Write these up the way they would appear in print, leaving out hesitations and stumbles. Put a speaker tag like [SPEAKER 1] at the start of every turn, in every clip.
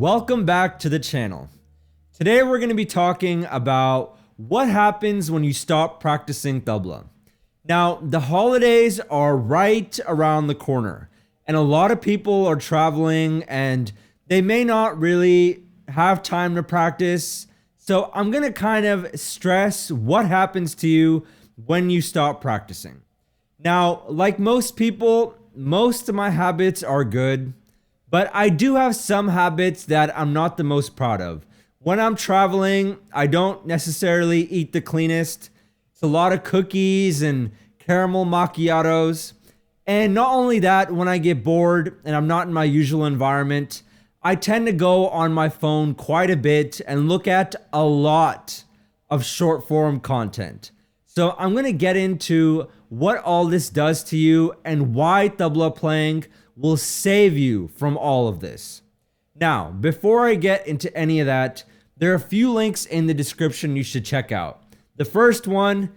[SPEAKER 1] Welcome back to the channel. Today we're going to be talking about what happens when you stop practicing tabla. Now, the holidays are right around the corner, and a lot of people are traveling and they may not really have time to practice. So I'm going to kind of stress what happens to you when you stop practicing. Now, like most people, most of my habits are good, but I do have some habits that I'm not the most proud of. When I'm traveling, I don't necessarily eat the cleanest. It's a lot of cookies and caramel macchiatos. And not only that, when I get bored and I'm not in my usual environment, I tend to go on my phone quite a bit and look at a lot of short form content. So I'm going to get into what all this does to you and why tabla playing will save you from all of this. Now, before I get into any of that, there are a few links in the description you should check out. The first one,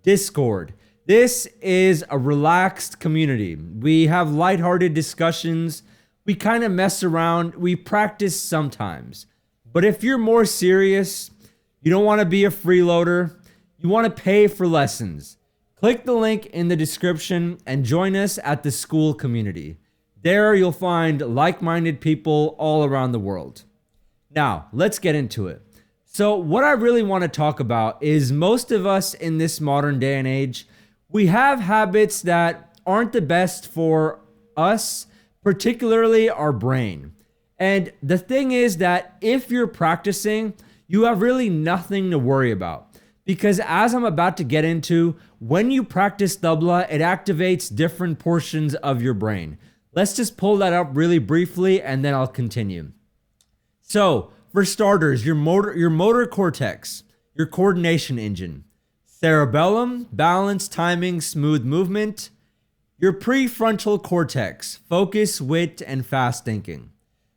[SPEAKER 1] Discord. This is a relaxed community. We have lighthearted discussions. We kind of mess around. We practice sometimes. But if you're more serious, you don't want to be a freeloader, you want to pay for lessons, click the link in the description and join us at the Skool community. There you'll find like-minded people all around the world. Now, let's get into it. So what I really want to talk about is most of us in this modern day and age, we have habits that aren't the best for us, particularly our brain. And the thing is that if you're practicing, you have really nothing to worry about. Because as I'm about to get into, when you practice tabla, it activates different portions of your brain. Let's just pull that up really briefly and then I'll continue. So, for starters, your motor cortex, your coordination engine, cerebellum, balance, timing, smooth movement, your prefrontal cortex, focus, wit, and fast thinking.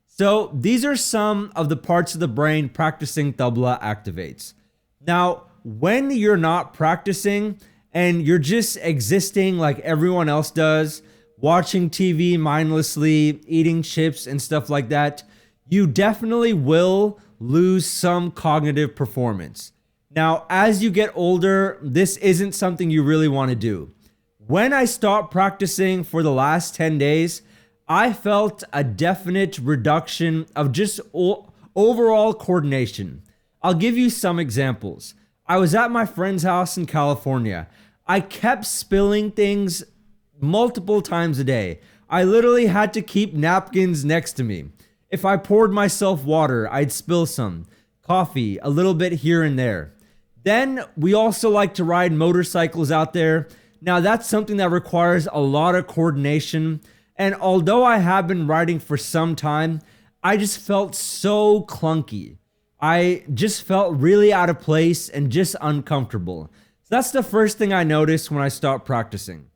[SPEAKER 1] So, these are some of the parts of the brain practicing tabla activates. Now, when you're not practicing and you're just existing like everyone else does, watching TV mindlessly, eating chips and stuff like that, you definitely will lose some cognitive performance. Now, as you get older, this isn't something you really want to do. When I stopped practicing for the last 10 days, I felt a definite reduction of just overall coordination. I'll give you some examples. I was at my friend's house in California. I kept spilling things multiple times a day. I literally had to keep napkins next to me. If I poured myself water, I'd spill some. Coffee, a little bit here and there. Then we also like to ride motorcycles out there. Now that's something that requires a lot of coordination. And although I have been riding for some time, I just felt so clunky. I just felt really out of place and just uncomfortable. So that's the first thing I noticed when I stopped practicing.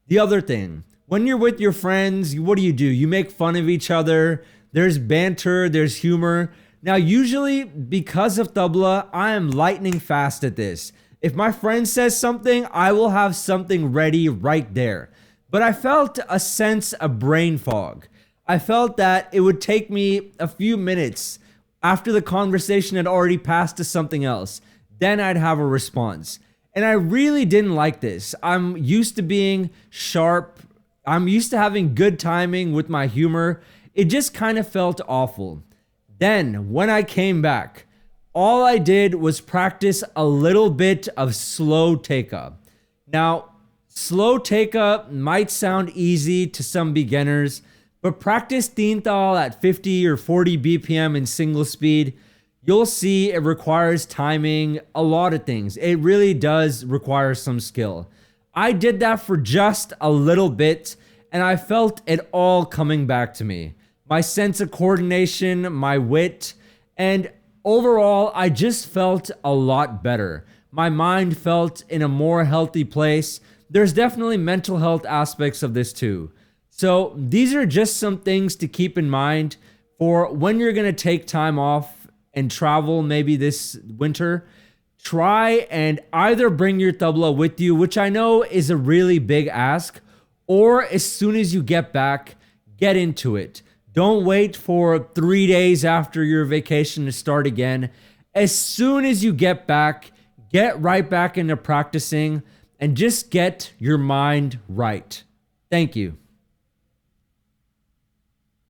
[SPEAKER 1] The other thing, when you're with your friends, what do? You make fun of each other. There's banter, there's humor. Now, usually because of tabla, I am lightning fast at this. If my friend says something, I will have something ready right there. But I felt a sense of brain fog. I felt that it would take me a few minutes after the conversation had already passed to something else. Then I'd have a response. And I really didn't like this. I'm used to being sharp. I'm used to having good timing with my humor. It just kind of felt awful. Then, when I came back, all I did was practice a little bit of slow take-up. Now, slow take-up might sound easy to some beginners, but practice tintal at 50 or 40 BPM in single speed. You'll see it requires timing, a lot of things. It really does require some skill. I did that for just a little bit, and I felt it all coming back to me. My sense of coordination, my wit, and overall, I just felt a lot better. My mind felt in a more healthy place. There's definitely mental health aspects of this too. So these are just some things to keep in mind for when you're going to take time off and travel maybe this winter. Try and either bring your tabla with you, which I know is a really big ask, or as soon as you get back, get into it. Don't wait for 3 days after your vacation to start again. As soon as you get back, get right back into practicing and just get your mind right. Thank you.